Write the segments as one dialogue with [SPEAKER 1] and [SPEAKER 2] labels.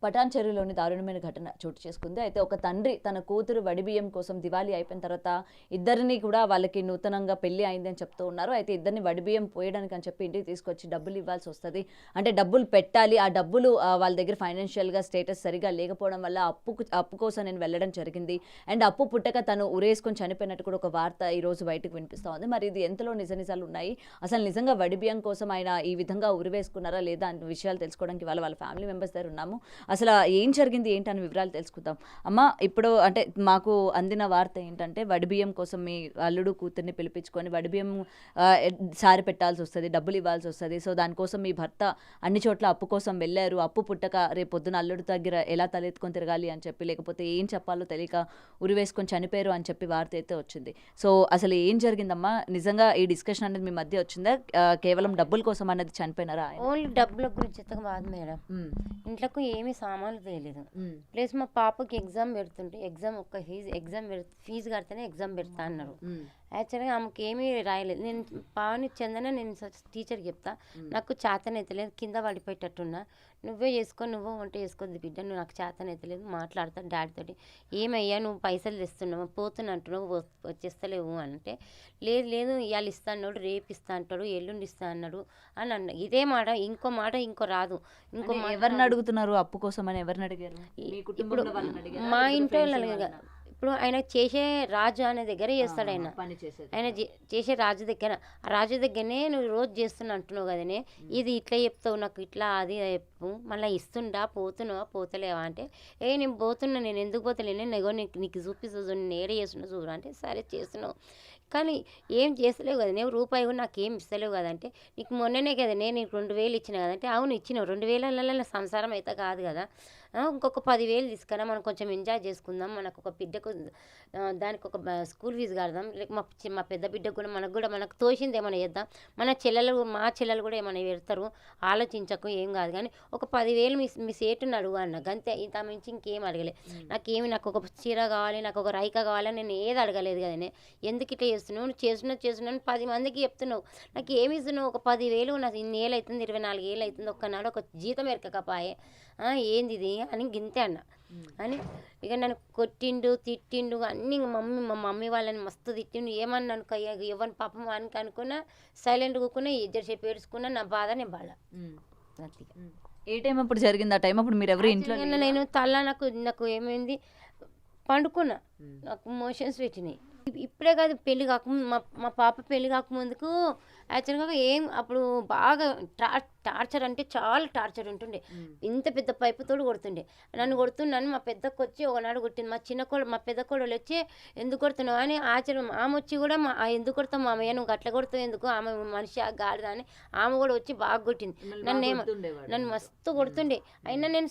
[SPEAKER 1] పటాన్ చెరువులోని దారుణమైన ఘటన చోటు చేసుకుంది. అయితే ఒక తండ్రి తన కూతురు వడిబియ్యం కోసం దివాళీ అయిపోయిన తర్వాత ఇద్దరిని కూడా వాళ్ళకి నూతనంగా పెళ్లి అయింది అని చెప్తూ ఉన్నారు. అయితే ఇద్దరిని వడిబియ్యం పోయడానికి అని చెప్పి ఇంటికి తీసుకొచ్చి డబ్బులు ఇవ్వాల్సి వస్తది. అంటే డబ్బులు పెట్టాలి. ఆ డబ్బులు వాళ్ళ దగ్గర ఫైనాన్షియల్‌గా స్టేటస్ సరిగ్గా లేకపోవడం వల్ల అప్పు కోసం నేను వెళ్ళడం జరిగింది. అండ్ అప్పు పుట్టక తను ఉరేసుకొని చనిపోయినట్టు కూడా ఒక వార్త ఈరోజు బయటకు వినిపిస్తా ఉంది. మరి ఇది ఎంతలో నిజాలు ఉన్నాయి? అసలు నిజంగా వడిబియ్యం కోసం ఆయన ఈ విధంగా ఉరివేసుకున్నారా లేదా అనే విషయాలు తెలుసుకోవడానికి వాళ్ళ ఫ్యామిలీ మెంబర్స్ దగ్గర ఉన్నాము. అసలు ఏం జరిగింది ఏంటి అనే వివరాలు తెలుసుకుందాం. అమ్మ, ఇప్పుడు అంటే మాకు అందిన వార్త ఏంటంటే వడిబియ్యం కోసం మీ అల్లుడు కూతుర్ని పిలిపించుకొని వడిబియ్యం సారి పెట్టాల్సి వస్తుంది, డబ్బులు ఇవ్వాల్సి వస్తుంది. సో దానికోసం మీ భర్త అన్ని చోట్ల అప్పు కోసం వెళ్ళారు. అప్పు పుట్టక రేపు పొద్దున అల్లుడు దగ్గర ఎలా తలెత్తుకొని తిరగాలి అని చెప్పి, లేకపోతే ఏం చెప్పాలో తెలియక ఉరివేసుకొని చనిపోయారు అని చెప్పి వార్త అయితే వచ్చింది. సో అసలు ఏం జరిగిందమ్మా? నిజంగా ఈ డిస్కషన్ అనేది మీ మధ్య వచ్చిందా? కేవలం డబ్బుల కోసం అనేది చనిపోయినారా?
[SPEAKER 2] ఓన్లీ డబ్బుల గురించి అయితే కాదు మేడం. ఇంట్లోకి ఏమీ సామాన్లు తెలియదు. ప్లస్ మా పాపకి ఎగ్జామ్ పెడుతుంటే ఫీజు కడితేనే ఎగ్జామ్ పెడతా అన్నారు. యాక్చువల్గా ఆమెకి ఏమీ రాయలేదు. నేను పావని చందన నేను టీచర్కి చెప్తా, నాకు చేతనైతలేదు, కింద పడిపోయేటట్టున్నా, నువ్వే చేసుకో, నువ్వు వంట చేసుకోద్ది బిడ్డ, నువ్వు నాకు చేతనైతలేదు, మాట్లాడతాను డాడీతోటి. ఏమయ్యా నువ్వు పైసలు తెస్తున్నావు, పోతున్నా అంటున్నావు, వచ్చేస్తలేవు అంటే, లేదు లేదు ఇవాళ ఇస్తా అన్నాడు, రేపు ఇస్తా అంటాడు, ఎల్లుండి ఇస్తా అన్నాడు అని అన్న. ఇదే మాట ఇంకో రాదు.
[SPEAKER 1] ఎవరిని అడుగుతున్నారు అప్పు కోసం అని? ఎవరిని అడిగారు?
[SPEAKER 2] ఇప్పుడు మా ఇంట్లో ఇప్పుడు ఆయన చేసే రాజు అనే దగ్గర చేస్తాడు. ఆయన చేసే రాజు దగ్గర, ఆ రాజు దగ్గరనే నువ్వు రోజు చేస్తున్నా అంటున్నావు కదనే, ఇది ఇట్లా చెప్తావు నాకు, ఇట్లా అది చెప్పు, మళ్ళీ ఇస్తుండా, పోతున్నావా పోతలేవా అంటే, నేను పోతున్నా, నేను ఎందుకు పోతలేను, నీకు చూపిస్తా చూడు, నేను ఏడ చేస్తున్నా చూడు అంటే, సరే చేస్తున్నావు కానీ ఏం చేస్తలేవు కదా, నేను రూపాయి కూడా నాకు ఏం ఇస్తలేవు కదంటే, నీకు మొన్ననే కదా నీకు 2000 ఇచ్చిన కదంటే, అవును ఇచ్చినావు, 2000 సంసారం అయితే కాదు కదా, ఇంకొక 10,000 తీసుకురా, మనం కొంచెం ఎంజాయ్ చేసుకుందాం, మనకు ఒక బిడ్డకు దానికి ఒక స్కూల్ ఫీజు కడదాం, లేక మా పెద్ద బిడ్డకు కూడా మనకు తోచింది ఏమైనా చేద్దాం, మా చెల్లెలు కూడా ఏమైనా పెడతారు, ఆలోచించకు, ఏం కాదు కానీ ఒక 10,000 మీ సేటుని అడుగు అన్న, గంతే, ఇంత మించి ఇంకేం అడగలేదు. నాకు ఒక చీర కావాలి, నాకు ఒక రైక కావాలి, నేను ఏది అడగలేదు కదనే, ఎందుకు ఇట్లా చేస్తున్నావు, నువ్వు చేస్తున్నావు 10 మందికి చెప్తున్నావు, నాకు ఏమి ఇస్తున్నావు, ఒక 10,000, నాకు ఇన్ని ఏళ్ళు అవుతుంది, 24 ఏళ్ళు అవుతుంది, ఒక్కనాడు ఒక జీతం ఎరకపాయే, ఏంది ఇది అని గింతే అన్న అని. ఇక నన్ను కొట్టిండు, తిట్టిండు అన్నీ. మా మమ్మీ వాళ్ళని మస్తు తిట్టిండు. ఏమన్నాను ఎవరిని పాపం అని అనుకున్నా, సైలెంట్ కూకున్నా, ఇద్దరు చెప్పి ఏడుచుకున్నా, నా బాధ నేను బాధ.
[SPEAKER 1] ఏ టైం అప్పుడు జరిగింది? ఆ టైం అప్పుడు మీరు ఎవరు ఇంట్లో?
[SPEAKER 2] నేను నాకు ఏమైంది, పండుకున్నా, నాకు మోషన్స్ పెట్టినాయి. ఇప్పుడే కాదు, పెళ్ళి కాకముందు, మా పాప పెళ్ళి కాకముందుకు యాక్చువల్గా ఏం అప్పుడు బాగా టార్చర్ అంటే చాలా టార్చర్ ఉంటుండే. ఇంత పెద్ద పైపుతోడు కొడుతుండే, నన్ను కొడుతున్నాను. మా పెద్దకు వచ్చి ఒకనాడు కొట్టింది, మా పెద్ద కోడలు వచ్చి ఎందుకు కొడుతున్నావు అని ఆశ్చర్యం. ఆమె వచ్చి కూడా ఎందుకు కొడతావు మామయ్య, నువ్వు అట్లా కొడుతావు ఎందుకు, ఆమె మనిషి గాడిద అని ఆమె కూడా వచ్చి బాగా కొట్టింది. నన్ను మస్తు కొడుతుండే. అయినా నేను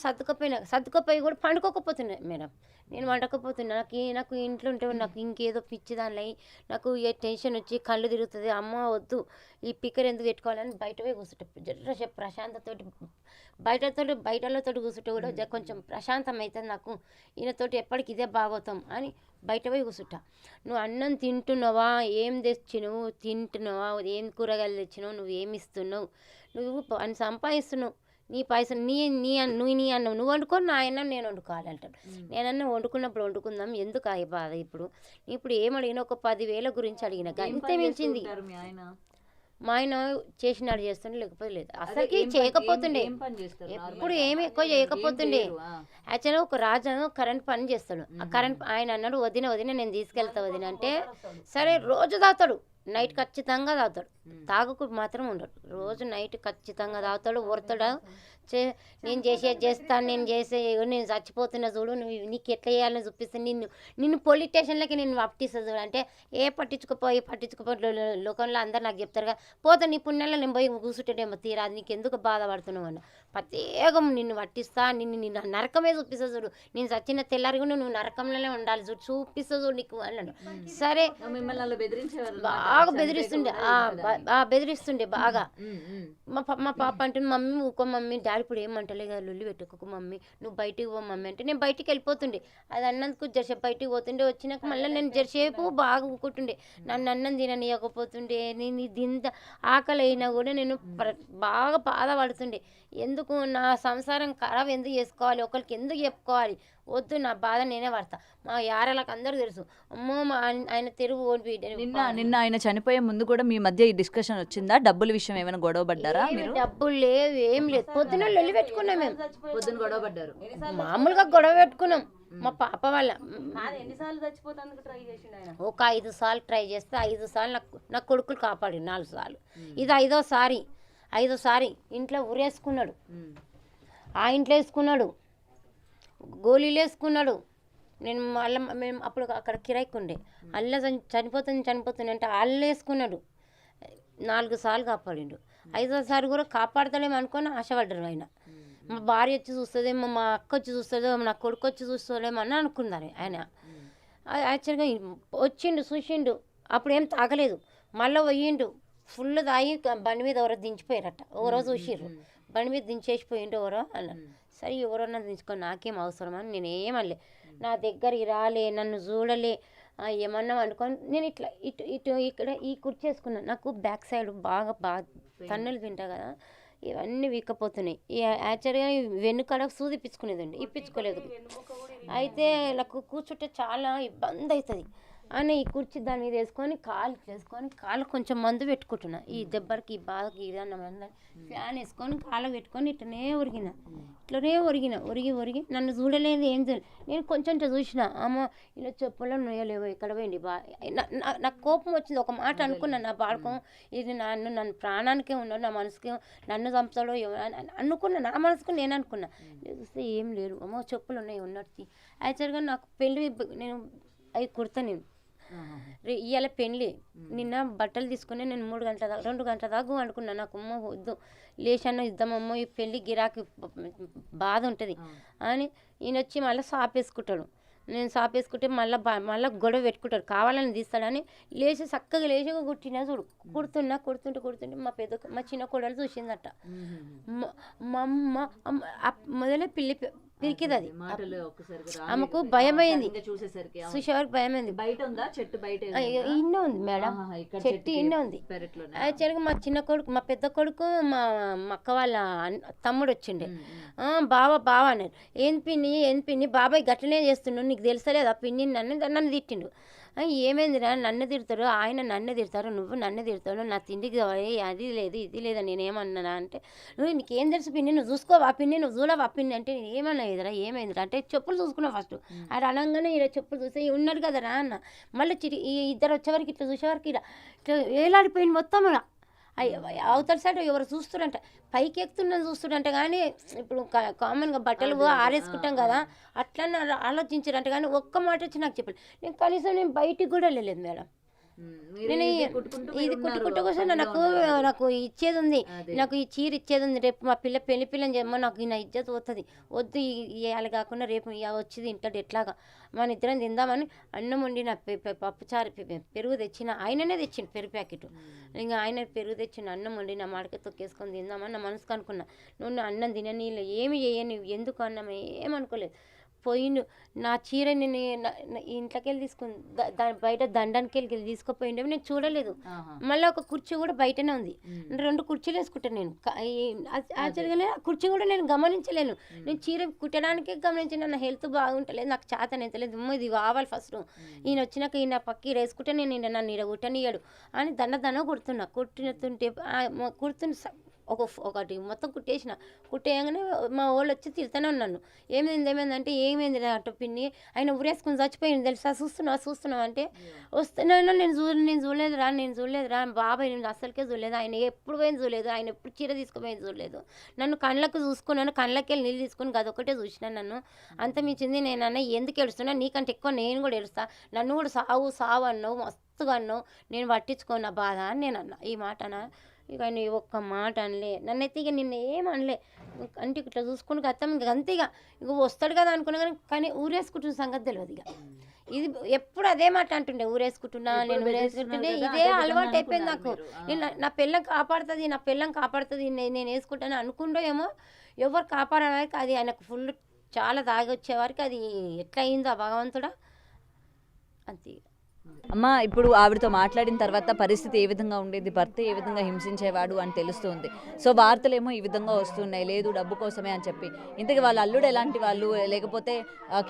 [SPEAKER 2] సర్దుకపోయి కూడా పండుకోకపోతున్నా మేడం, నేను వండకపోతున్నా. నాకు ఇంట్లో ఉంటే నాకు ఇంకేదో పిచ్చి దానిలో నాకు ఏ టెన్షన్ వచ్చి కళ్ళు తిరుగుతుంది, అమ్మ వద్దు ఈ పిక్కర్ ఎందుకు పెట్టుకోవాలని బయట పోయి కూర్చుంటే జర్రసేపు ప్రశాంతతోటి, బయటలతో కూర్చుంటే కూడా కొంచెం ప్రశాంతం అవుతుంది నాకు, ఈయనతోటి ఎప్పటికి ఇదే భాగవతం అని బయట పోయి కూర్చుంటా. నువ్వు అన్నం తింటున్నావా, ఏం తెచ్చినావు, ఏం కూరగాయలు తెచ్చినావు, నువ్వు ఏమి ఇస్తున్నావు, నువ్వు అని సంపాదిస్తున్నావు, నీ పైసలు నీ అన్నం నువ్వు వండుకొని, నా అన్నం నేను వండుకోవాలి అంటాడు. నేనన్నా వండుకున్నప్పుడు వండుకుందాం, ఎందుకు ఆ బాధ. ఇప్పుడు ఏమడిగినా ఒక 10,000 గురించి అడిగిన, అంతే మించింది. మా ఆయన చేసినాడు చేస్తుండే, లేకపోతే లేదు, అసలుకి చేయకపోతుండే, ఎప్పుడు ఏమి ఎక్కువ చేయకపోతుండే. యాక్చువల్గా ఒక రాజు కరెంట్ పని చేస్తాడు. ఆ కరెంట్ ఆయన అన్నాడు, వదిన నేను తీసుకెళ్తా వదిన అంటే, సరే రోజు తాగుతాడు, నైట్ ఖచ్చితంగా తాగుతాడు, తాగకు మాత్రం ఉండడు, రోజు నైట్ ఖచ్చితంగా తాగుతాడు, ఓడతాడు. నేను చేస్తాను, నేను చచ్చిపోతున్నా చూడు, నీకు ఎట్లా చేయాలని చూపిస్తాను, నిన్ను పోలీస్ స్టేషన్లకి నేను పట్టిస్తా చూడు అంటే, పట్టించుకోపోయి లోకంలో అందరు నాకు చెప్తారుగా, పోతా నీ పుణ్యాల్లో నేను పోయి కూర్చుంటేమో తీరా, నీకు ఎందుకు బాధపడుతున్నావు అన్న, ప్రత్యేకం నిన్ను పట్టిస్తా, నిన్ను నరకమే చూపిస్తా చూడు, నేను చచ్చిన తెల్లారి కూడా నువ్వు నరకంలోనే ఉండాలి చూడు, చూపిస్తా చూడు నీకు అన్నాడు. సరే బాగా బెదిరిస్తుండే బాగా. మా పాప అంటుంది, మమ్మీ ఊకో మమ్మీ, డాడీ ఇప్పుడు ఏమంటలే కదా, లొల్లి పెట్టుకోకు మమ్మీ, నువ్వు బయటికి పో మమ్మీ అంటే, నేను బయటికి వెళ్ళిపోతుండే. అది అన్నందుకు జరసేపు బయటికి పోతుండే, వచ్చినాక మళ్ళీ నేను జరసేపు బాగా ఊకుంటుండే, నన్ను అన్నం తిననీయకపోతుండే, నేను ఇంత ఆకలి అయినా కూడా నేను బాగా బాధపడుతుండే. ఎందుకు నా సంసారం ఖరాబ్ ఎందుకు చేసుకోవాలి, ఒకరికి ఎందుకు చెప్పుకోవాలి, వద్దు నా బాధ నేనే పడతా. మా యారాలకు అందరూ తెలుసు, అమ్మో మా ఆయన తెరువు
[SPEAKER 1] నిన్న ఆయన చనిపోయే ముందు కూడా మీ మధ్య ఈ డిస్కషన్ వచ్చిందా? డబ్బుల విషయం ఏమైనా గొడవ పడ్డారా మీరు?
[SPEAKER 2] డబ్బులు లేవు, ఏం లేదు. పొద్దున వెళ్ళి పెట్టుకున్నాం మేము,
[SPEAKER 1] పొద్దున గొడవ పడ్డారు,
[SPEAKER 2] మామూలుగా గొడవ పెట్టుకున్నాం. మా పాప వాళ్ళ
[SPEAKER 1] ఎన్నిసార్లు చచ్చిపోతానికి ట్రై చేసిండు ఆయన?
[SPEAKER 2] ఒక 5 సార్లు ట్రై చేస్తే 5 సార్లు నా కొడుకులు కాపాడి, 4 సార్లు. ఇది 5వ సారి ఇంట్లో ఊరేసుకున్నాడు, ఆ ఇంట్లో వేసుకున్నాడు, గోళీలు వేసుకున్నాడు. నేను మళ్ళీ మేము అప్పుడు అక్కడ కిరాయికి ఉండే, అల్ల చనిపోతుంది అంటే అల్ల వేసుకున్నాడు. 4 సార్లు కాపాడిండు. 5వ సారి కూడా కాపాడతాడేమో అనుకొని ఆశపడ్డారు ఆయన. మా భార్య వచ్చి చూస్తుందేమో, మా అక్క వచ్చి చూస్తుందో, నా కొడుకు వచ్చి చూస్తుందేమో అని అనుకున్నారు ఆయన. యాక్చువల్గా వచ్చిండు, చూసిండు, అప్పుడు ఏం తాగలేదు. మళ్ళీ పోయిండు, ఫుల్ తాగి బండి మీద ఎవరో దించిపోయారట. ఎవరో చూసిర్రు, బండి మీద దించేసిపోయిండు ఎవరో అన్నారు. సరే ఎవరన్నా దించుకొని నాకేం అవసరం అని నేను ఏమనలే. నా దగ్గరికి రాలే, నన్ను చూడలే, ఏమన్నా అనుకొని నేను ఇట్లా ఇటు ఇటు ఇక్కడ ఈ కుర్చీ వేసుకున్నాను. నాకు బ్యాక్ సైడ్ బాగా తన్నులు తింటా కదా, ఇవన్నీ వీక్కపోతున్నాయి. యాక్చువల్గా వెన్నుకాడ సూది ఇప్పించుకునేదండి, ఇప్పించుకోలేదు. అయితే నాకు కూర్చుంటే చాలా ఇబ్బంది అవుతుంది అని ఈ కుర్చీ దాని మీద వేసుకొని కాళ్ళు కొంచెం మందు పెట్టుకుంటున్నా. ఈ దెబ్బకి ఈ బాధకి ఇదన్న ఫ్యాన్ వేసుకొని కాళ్ళ పెట్టుకొని ఇట్లనే ఒరిగి నన్ను చూడలేదు, ఏం చూడలేదు. నేను కొంచెం చూసిన, అమ్మ ఇలా చెప్పులో నొయ్యలేవో ఇక్కడ పోయింది నాకు కోపం వచ్చింది. ఒక మాట అనుకున్నాను, నా బాడకం ఇది నన్ను ప్రాణానికే ఉన్నాడు, నా మనసుకి నన్ను చంపుతాడో అనుకున్నా, నా మనసుకు నేను అనుకున్నా. చూస్తే ఏం లేరు, అమ్మో చెప్పులు ఉన్నాయి ఉన్నట్టు. యాక్చువల్గా నాకు పెళ్ళి నేను అవి కుడతా. నేను ఇవాళ పెళ్ళి, నిన్న బట్టలు తీసుకుని నేను 2 గంటల దాకా అనుకున్నాను. నాకు అమ్మ వద్దు, లేచాను ఇద్దామమ్మో, ఈ పెళ్ళి గిరాకీ బాధ ఉంటుంది అని. ఈయన వచ్చి మళ్ళీ సాపేసుకుంటాడు. నేను సాపేసుకుంటే మళ్ళీ గొడవ పెట్టుకుంటాడు, కావాలని తీస్తాడని చక్కగా లేచి కుట్టినా చూడు. కుడుతుంటే మా చిన్న కోడలు చూసిందట. మా అమ్మ మొదలే పిరికిది అది. ఆమెకు భయమైంది, చూసేవారికి భయమైంది. ఇన్నో ఉంది మేడం, చెట్టు ఇన్నో ఉంది. యాక్చువల్గా మా చిన్న కొడుకు, మా పెద్ద కొడుకు, మా అక్క వాళ్ళ తమ్ముడు వచ్చిండే. బావ అన్నాడు, ఏం పిన్ని బాబాయ్ గట్లనే చేస్తున్నాడు, నీకు తెలుసలేదు ఆ పిన్ని నన్ను తిట్టిండు. ఏమైందిరా, నన్ను తిడతారు, ఆయన నన్ను తిడతారు, నువ్వు నన్ను తిడతావు, నా తిండికి అది లేదు ఇది లేదా, నేనేమన్నా అంటే, నువ్వు నీకేం తెలుసు పిన్ని, నువ్వు చూసుకోవా పిన్ని, నువ్వు చూడవా పిన్ని అంటే, నేను ఏమన్నా ఇదరా ఏమైందిరా అంటే, చెప్పులు చూసుకున్నావు ఫస్ట్. అది అనగానే ఇలా చెప్పులు చూస్తే ఉన్నాడు కదరా అన్న. మళ్ళీ ఈ ఇద్దరు వచ్చేవరకు ఇట్లా చూసేవారికి ఇట్లా ఏలాడిపోయింది మొత్తం. అవతల సైడ్ ఎవరు చూస్తురంట, పైకి ఎక్కుతున్నా చూస్తురంట. కానీ ఇప్పుడు కామన్గా బట్టలు ఆరేసుకుంటాం కదా, అట్లా ఆలోచించారంట. కానీ ఒక్క మాట వచ్చి నాకు చెప్పాలి, నేను బయటికి కూడా వెళ్ళలేదు మేడం. నేను ఇది కుట్టుకుంటూ కోసం నాకు ఇచ్చేది ఉంది, నాకు ఈ చీర ఇచ్చేది ఉంది. రేపు మా పెళ్లిని చేయమో నాకు నా ఇజ్జత్ పోతుంది, వద్దు ఇవాళ కాకుండా రేపు వచ్చేది ఇంట్లో ఎట్లాగా మన ఇద్దరం తిందామని అన్నం వండి నా పప్పుచారు పెరుగు తెచ్చిన, ఆయననే తెచ్చిండు పెరుగు ప్యాకెట్. ఇంకా ఆయన పెరుగు తెచ్చిన అన్నం వండి నా మాడికి తొక్కేసుకొని తిందామని నా మనసుకు అనుకున్నా. నువ్వు అన్నం తినని ఏమి చేయని, ఎందుకు అన్నం ఏమనుకోలేదు. పోయిండు నా చీర, నేను ఇంట్లోకి వెళ్ళి తీసుకుని బయట దండానికి వెళ్ళి తీసుకుపోయిండే, నేను చూడలేదు. మళ్ళీ ఒక కుర్చీ కూడా బయటనే ఉంది, 2 కుర్చీలు వేసుకుంటాను నేను. యాక్చువల్గా కుర్చీ కూడా నేను గమనించలేను, నేను చీర కుట్టడానికే గమనించిన. నా హెల్త్ బాగుంటలేదు, నాకు చేతనైతలేదు, ఇది కావాలి ఫస్ట్. ఈయన వచ్చినాక ఈయన పక్కి వేసుకుంటే నేను నన్ను ఈడ కుట్టనియ్యాడు అని దండ కుట్టినట్టుంటే ఒకటి మొత్తం కుట్టేయగానే మా వాళ్ళు వచ్చి తిడుతూనే ఉన్నాను. ఏమైందంటే ఏమైంది అటు పిన్ని, ఆయన ఊరేసుకుని చచ్చిపోయింది తెలుసా, చూస్తున్నావు అంటే, వస్తున్నాను నేను చూడలేదురా బాబాయ్, నేను అస్సలకే చూడలేదు, ఆయన ఎప్పుడు పోయింది చూడలేదు, ఆయన ఎప్పుడు చీర తీసుకుపోయింది చూడలేదు, నన్ను కళ్ళకు చూసుకున్నాను, కళ్ళకి వెళ్ళి నీళ్ళు తీసుకుని అదొకటే చూసినా. నన్ను అంత మించింది నేను అన్న ఎందుకు ఏడుస్తున్నా, నీకంటే ఎక్కువ నేను కూడా ఏడుస్తా, నన్ను కూడా సావు అన్నావు, మస్తుగా అన్నావు, నేను పట్టించుకోను బాధ అని నేను అన్నా. ఈ మాట ఇక ఆయన ఒక్క మాట అనలే, నన్నైతే ఇక నిన్న ఏమనలే. అంటే ఇట్లా చూసుకుని అత్తం ఇంక అంతేగా ఇక వస్తాడు కదా అనుకున్నా, కానీ ఊరేసుకుంటున్న సంగతి తెలియదు. ఇక ఇది ఎప్పుడు అదే మాట అంటుండే, నేను ఊరేసుకుంటుండే, ఇదే అలవాటు అయిపోయింది నాకు. నేను నా పిల్లం కాపాడుతుంది నేను వేసుకుంటాను అనుకుంటో ఏమో, ఎవరు కాపాడేవారికి అది ఆయనకు ఫుల్ చాలా తాగి వచ్చేవారికి అది ఎట్లా అయిందో ఆ భగవంతుడా అంతే.
[SPEAKER 1] అమ్మ ఇప్పుడు ఆవిడతో మాట్లాడిన తర్వాత పరిస్థితి ఏ విధంగా ఉండేది, భర్త ఏ విధంగా హింసించేవాడు అని తెలుస్తుంది. సో వార్తలేమో ఈ విధంగా వస్తున్నాయి, లేదు డబ్బు కోసమే అని చెప్పి. ఇంతకీ వాళ్ళ అల్లుడు ఎలాంటి వాళ్ళు, లేకపోతే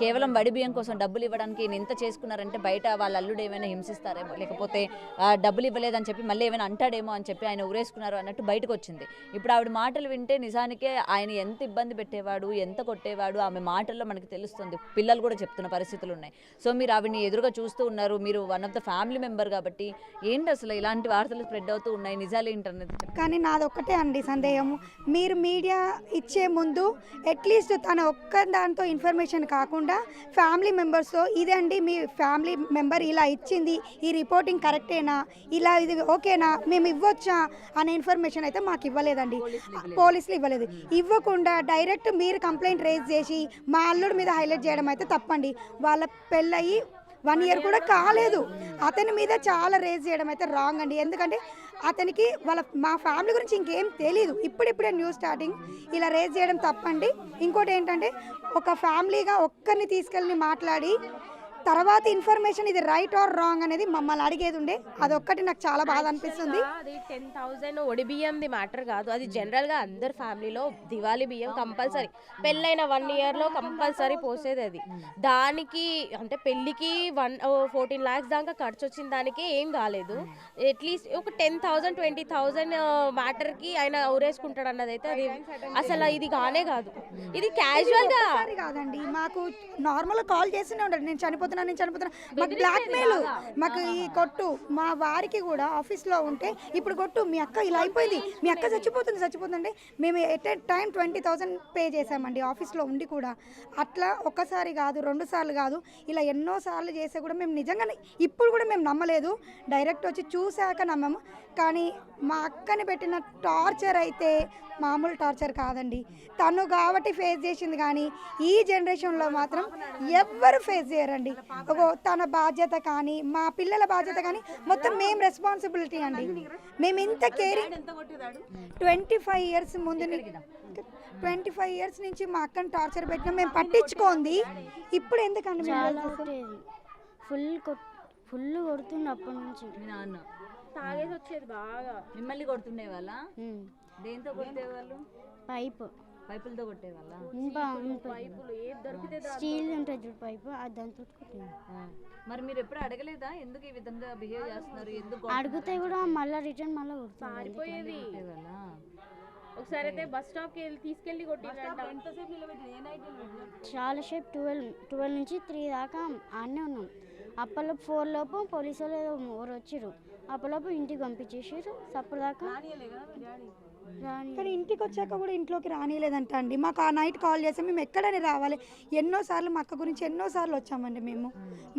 [SPEAKER 1] కేవలం వడి బియ్యం కోసం డబ్బులు ఇవ్వడానికి ఈయన ఇంత చేసుకున్నారంటే బయట వాళ్ళ అల్లుడు ఏమైనా హింసిస్తారేమో, లేకపోతే డబ్బులు ఇవ్వలేదని చెప్పి మళ్ళీ ఏమైనా అంటాడేమో అని చెప్పి ఆయన ఊరేసుకున్నారు అన్నట్టు బయటకు వచ్చింది. ఇప్పుడు ఆవిడ మాటలు వింటే నిజానికే ఆయన ఎంత ఇబ్బంది పెట్టేవాడు, ఎంత కొట్టేవాడు ఆమె మాటల్లో మనకి తెలుస్తుంది. పిల్లలు కూడా చెప్తున్న పరిస్థితులు ఉన్నాయి. సో మీరు ఆవిడని ఎదురుగా చూస్తూ ఉన్నారు, మీరు one of the family member కాబట్టి ఏంటి అసలు ఇలాంటి వార్తలు స్ప్రెడ్ అవుతూ ఉన్నాయి, నిజాలు ఏంటనేది.
[SPEAKER 3] కానీ నాదొక్కటే అండి సందేహము, మీరు మీడియా ఇచ్చే ముందు అట్లీస్ట్ తన ఒక్క దాంతో ఇన్ఫర్మేషన్ కాకుండా ఫ్యామిలీ మెంబర్స్తో ఇదండి మీ ఫ్యామిలీ మెంబర్ ఇలా ఇచ్చింది, ఈ రిపోర్టింగ్ కరెక్టేనా, ఇలా ఇది ఓకేనా, మేము ఇవ్వచ్చా అనే ఇన్ఫర్మేషన్ అయితే మాకు ఇవ్వలేదండి. పోలీసులు ఇవ్వలేదు. ఇవ్వకుండా డైరెక్ట్ మీరు కంప్లైంట్ రేజ్ చేసి మా అల్లుడి మీద హైలైట్ చేయడం అయితే తప్పండి. వాళ్ళ పెళ్ళయి 1 year కూడా కాలేదు, అతని మీద చాలా రేజ్ చేయడం అయితే రాంగ్ అండి. ఎందుకంటే అతనికి మా ఫ్యామిలీ గురించి ఇంకేం తెలీదు, ఇప్పుడిప్పుడే న్యూస్ స్టార్టింగ్, ఇలా రేజ్ చేయడం తప్పండి. ఇంకోటి ఏంటంటే ఒక ఫ్యామిలీగా ఒక్కరిని తీసుకెళ్ళి మాట్లాడి తర్వాత ఇన్ఫర్మేషన్ ఇది రైట్ ఆర్ రాంగ్ అనేది మమ్మల్ని అడిగేది ఉండే, అదొక్కటి నాకు చాలా బాధ అనిపిస్తుంది.
[SPEAKER 4] అది 10,000 ఒడి బియ్యంది మ్యాటర్ కాదు, అది జనరల్గా అందరి ఫ్యామిలీలో దివాళీ బియ్యం కంపల్సరీ, పెళ్ళైన 1 yearలో కంపల్సరీ పోసేది. అది దానికి అంటే పెళ్ళికి 14 lakhs దాకా ఖర్చు వచ్చిన దానికి ఏం కాలేదు. అట్లీస్ట్ ఒక 10,000 20,000 మ్యాటర్కి ఆయన ఊరేసుకుంటాడు అన్నది అయితే అది అసలు ఇది కానే కాదు. ఇది క్యాజువల్గా
[SPEAKER 3] కాదండి, మాకు నార్మల్గా కాల్ చేస్తూనే ఉంటాడు, నేను చనిపోతున్నా మాకు బ్లాక్మెయిల్, మాకు ఈ కొట్టు, మా వారికి కూడా ఆఫీస్లో ఉంటే ఇప్పుడు కొట్టు, మీ అక్క ఇలా అయిపోయింది, మీ అక్క చచ్చిపోతుందంటే మేము ఎట్ ఏ టైం 20,000 పే చేసామండి ఆఫీస్లో ఉండి కూడా. అట్లా ఒక్కసారి కాదు 2 సార్లు కాదు, ఇలా ఎన్నో సార్లు చేస్తే కూడా మేము నిజంగానే ఇప్పుడు కూడా మేము నమ్మలేదు, డైరెక్ట్ వచ్చి చూశాక నమ్మము. కానీ మా అక్కని పెట్టిన టార్చర్ అయితే మామూలు టార్చర్ కాదండి. తను కాబట్టి ఫేస్ చేసింది, కానీ ఈ జనరేషన్లో మాత్రం ఎవ్వరు ఫేస్ చేయరండి. తన బాధ్యత కానీ మా పిల్లల బాధ్యత కానీ మొత్తం మేము రెస్పాన్సిబిలిటీ అండి. మేము ఇంత కేరింగ్ 25 years ముందు 25 years నుంచి మా అక్కని టార్చర్ పెట్టినా మేము పట్టించుకోండి. ఇప్పుడు ఎందుకండి
[SPEAKER 5] ఫుల్ కొడుతుండే అప్పటి నుంచి.
[SPEAKER 4] తాగేసి వచ్చేది బాగా.
[SPEAKER 1] మిమ్మల్ని కొడుతుండే వాళ్ళ? దేంతో కొట్టేవాళ్ళు? పైపులతో కొట్టేవాళ్ళ?
[SPEAKER 5] స్టీల్ ఉంటుంది చూడు పైపు, అది దాంతో కొట్టేది.
[SPEAKER 1] మరి మీరు ఎప్పుడు అడగలేదా ఎందుకు ఈ విధంగా బిహేవ్ చేస్తున్నారు, ఎందుకు
[SPEAKER 5] అడిగితే కూడా మళ్ళీ రిటర్న్ మళ్ళీ
[SPEAKER 4] పారిపోయేది. ఒకసారి అయితే బస్ స్టాప్ కి తీసుకెళ్లి కొట్టిందంట.
[SPEAKER 5] చాలా సేపు 12 నుంచి 3 దాకా ఆడనే ఉన్నాం. అప్పలోపు 4 లోపు పోలీసు వాళ్ళు ఎవరు వచ్చారు, అప్పలోపు ఇంటికి పంపించేసారు. అప్పటిదాకా
[SPEAKER 3] కానీ ఇంటికి వచ్చాక కూడా ఇంట్లోకి రానిలేదంట అండి. మాకు ఆ నైట్ కాల్ చేస్తే మేము ఎక్కడని రావాలి, ఎన్నోసార్లు మా అక్క గురించి ఎన్నోసార్లు వచ్చామండి మేము.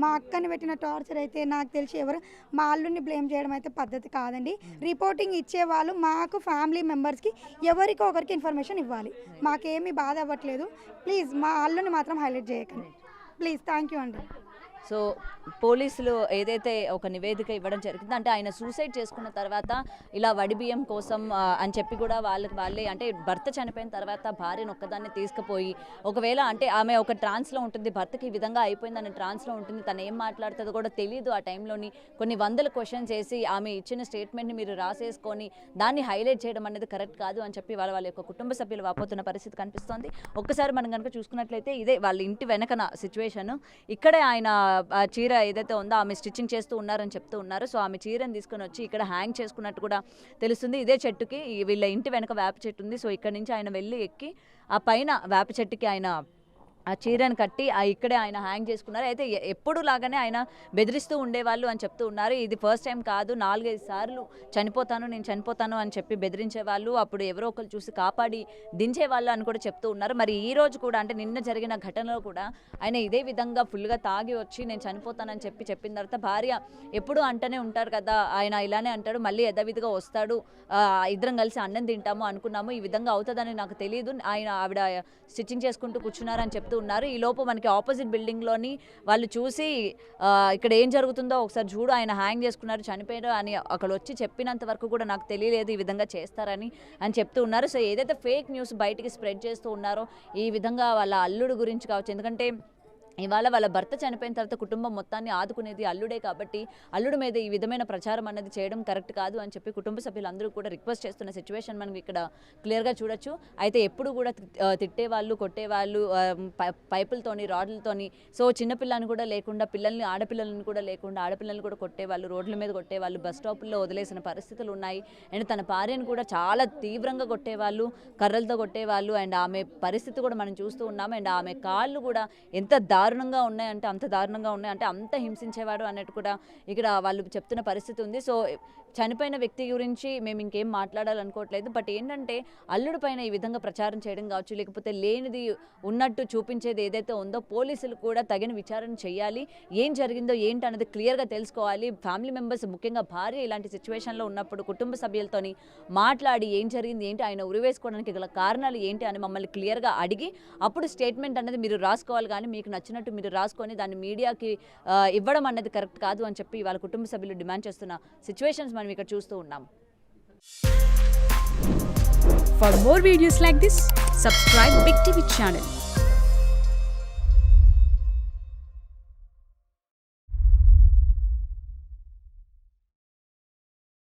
[SPEAKER 3] మా అక్కని పెట్టిన టార్చర్ అయితే నాకు తెలిసి ఎవరు మా అల్లుడిని బ్లేమ్ చేయడం అయితే పద్ధతి కాదండి. రిపోర్టింగ్ ఇచ్చేవాళ్ళు మాకు ఫ్యామిలీ మెంబర్స్కి ఎవరికో ఒకరికి ఇన్ఫర్మేషన్ ఇవ్వాలి. మాకేమీ బాధ అవ్వట్లేదు, ప్లీజ్ మా అల్లుని మాత్రం హైలైట్ చేయకండి ప్లీజ్. థ్యాంక్ యూ అండి.
[SPEAKER 1] సో పోలీసులు ఏదైతే ఒక నివేదిక ఇవ్వడం జరిగింది, అంటే ఆయన సూసైడ్ చేసుకున్న తర్వాత ఇలా వడి బియ్యం కోసం అని చెప్పి కూడా వాళ్ళే అంటే భర్త చనిపోయిన తర్వాత భార్యను ఒక్కదాన్ని తీసుకుపోయి, ఒకవేళ అంటే ఆమె ఒక ట్రాన్స్లో ఉంటుంది, భర్తకి ఈ విధంగా అయిపోయిందని ట్రాన్స్లో ఉంటుంది, తను ఏం మాట్లాడుతుందో కూడా తెలియదు. ఆ టైంలోని కొన్ని వందల క్వశ్చన్స్ చేసి ఆమె ఇచ్చిన స్టేట్మెంట్ని మీరు రాసేసుకొని దాన్ని హైలైట్ చేయడం అనేది కరెక్ట్ కాదు అని చెప్పి వాళ్ళ యొక్క కుటుంబ సభ్యులు వాపోతున్న పరిస్థితి కనిపిస్తోంది. ఒక్కసారి మనం కనుక చూసుకున్నట్లయితే ఇదే వాళ్ళ ఇంటి వెనకన సిచ్యువేషన్. ఇక్కడే ఆయన చీర ఏదైతే ఉందో ఆమె స్టిచ్చింగ్ చేస్తూ ఉన్నారని చెప్తూ ఉన్నారు. సో ఆమె చీరని తీసుకొని వచ్చి ఇక్కడ హ్యాంగ్ చేసుకున్నట్టు కూడా తెలుస్తుంది. ఇదే చెట్టుకి వీళ్ళ ఇంటి వెనక వేప చెట్టు ఉంది. సో ఇక్కడ నుంచి ఆయన వెళ్ళి ఎక్కి ఆ పైన వేప చెట్టుకి ఆయన ఆ చీరను కట్టి ఇక్కడే ఆయన హ్యాంగ్ చేసుకున్నారు. అయితే ఎప్పుడు లాగానే ఆయన బెదిరిస్తూ ఉండేవాళ్ళు అని చెప్తూ ఉన్నారు. ఇది ఫస్ట్ టైం కాదు, 4-5 సార్లు నేను చనిపోతాను అని చెప్పి బెదిరించేవాళ్ళు. అప్పుడు ఎవరో ఒకరు చూసి కాపాడి దించేవాళ్ళు అని కూడా చెప్తూ ఉన్నారు. మరి ఈ రోజు కూడా అంటే నిన్న జరిగిన ఘటనలో కూడా ఆయన ఇదే విధంగా ఫుల్గా తాగి వచ్చి నేను చనిపోతానని చెప్పిన తర్వాత భార్య ఎప్పుడు అంటనే ఉంటారు కదా, ఆయన ఇలానే అంటాడు, మళ్ళీ యథావిధిగా వస్తాడు, ఇద్దరం కలిసి అన్నం తింటాము అనుకున్నాము, ఈ విధంగా అవుతుందని నాకు తెలియదు, ఆవిడ స్టిచ్చింగ్ చేసుకుంటూ కూర్చున్నారని చెప్తూ ఉన్నారు. ఈ లోపు మనకి ఆపోజిట్ బిల్డింగ్లోని వాళ్ళు చూసి ఇక్కడ ఏం జరుగుతుందో ఒకసారి చూడు, ఆయన హ్యాంగ్ చేసుకున్నారు, చనిపోయారు అని అక్కడ వచ్చి చెప్పినంత వరకు కూడా నాకు తెలియలేదు ఈ విధంగా చేస్తారని చెప్తూ ఉన్నారు. సో ఏదైతే ఫేక్ న్యూస్ బయటికి స్ప్రెడ్ చేస్తూ ఉన్నారో ఈ విధంగా వాళ్ళ అల్లుడు గురించి కావచ్చు, ఎందుకంటే ఇవాళ వాళ్ళ భర్త చనిపోయిన తర్వాత కుటుంబం మొత్తాన్ని ఆదుకునేది అల్లుడే కాబట్టి అల్లుడి మీద ఈ విధమైన ప్రచారం అనేది చేయడం కరెక్ట్ కాదు అని చెప్పి కుటుంబ సభ్యులందరూ కూడా రిక్వెస్ట్ చేస్తున్న సిచ్యువేషన్ మనం ఇక్కడ క్లియర్గా చూడొచ్చు. అయితే ఎప్పుడు కూడా తిట్టేవాళ్ళు కొట్టేవాళ్ళు పైపులతోని రాడ్లతోని, సో చిన్నపిల్లని కూడా లేకుండా పిల్లల్ని ఆడపిల్లలను కూడా లేకుండా ఆడపిల్లల్ని కూడా కొట్టేవాళ్ళు, రోడ్ల మీద కొట్టేవాళ్ళు, బస్ స్టాపుల్లో వదిలేసిన పరిస్థితులు ఉన్నాయి. అండ్ తన భార్యను కూడా చాలా తీవ్రంగా కొట్టేవాళ్ళు, కర్రలతో కొట్టేవాళ్ళు. అండ్ ఆమె పరిస్థితి కూడా మనం చూస్తూ ఉన్నాం. అండ్ ఆమె కాళ్ళు కూడా ఎంత దారుణంగా ఉన్నాయంటే అంత దారుణంగా ఉన్నాయంటే అంత హింసించేవాడు అన్నట్టు కూడా ఇక్కడ వాళ్ళు చెప్తున్న పరిస్థితి ఉంది. సో చనిపోయిన వ్యక్తి గురించి మేము ఇంకేం మాట్లాడాలనుకోవట్లేదు. బట్ ఏంటంటే అల్లుడి పైన ఈ విధంగా ప్రచారం చేయడం కావచ్చు, లేకపోతే లేనిది ఉన్నట్టు చూపించేది ఏదైతే ఉందో పోలీసులు కూడా తగిన విచారణ చేయాలి. ఏం జరిగిందో ఏంటి అనేది క్లియర్గా తెలుసుకోవాలి. ఫ్యామిలీ మెంబర్స్ ముఖ్యంగా భార్య ఇలాంటి సిచ్యువేషన్లో ఉన్నప్పుడు కుటుంబ సభ్యులతోని మాట్లాడి ఏం జరిగింది ఏంటి, ఆయన ఉరివేసుకోవడానికి గల కారణాలు ఏంటి అని మమ్మల్ని క్లియర్గా అడిగి అప్పుడు స్టేట్మెంట్ అనేది మీరు రాసుకోవాలి. కానీ మీకు నచ్చినట్టు మీరు రాసుకొని దాన్ని మీడియాకి ఇవ్వడం అనేది కరెక్ట్ కాదు అని చెప్పి వాళ్ళ కుటుంబ సభ్యులు డిమాండ్ చేస్తున్న సిచ్యువేషన్స్ మనం ఇక్కడ చూస్తూ ఉన్నాం.
[SPEAKER 6] For more videos like this, subscribe Big TV channel.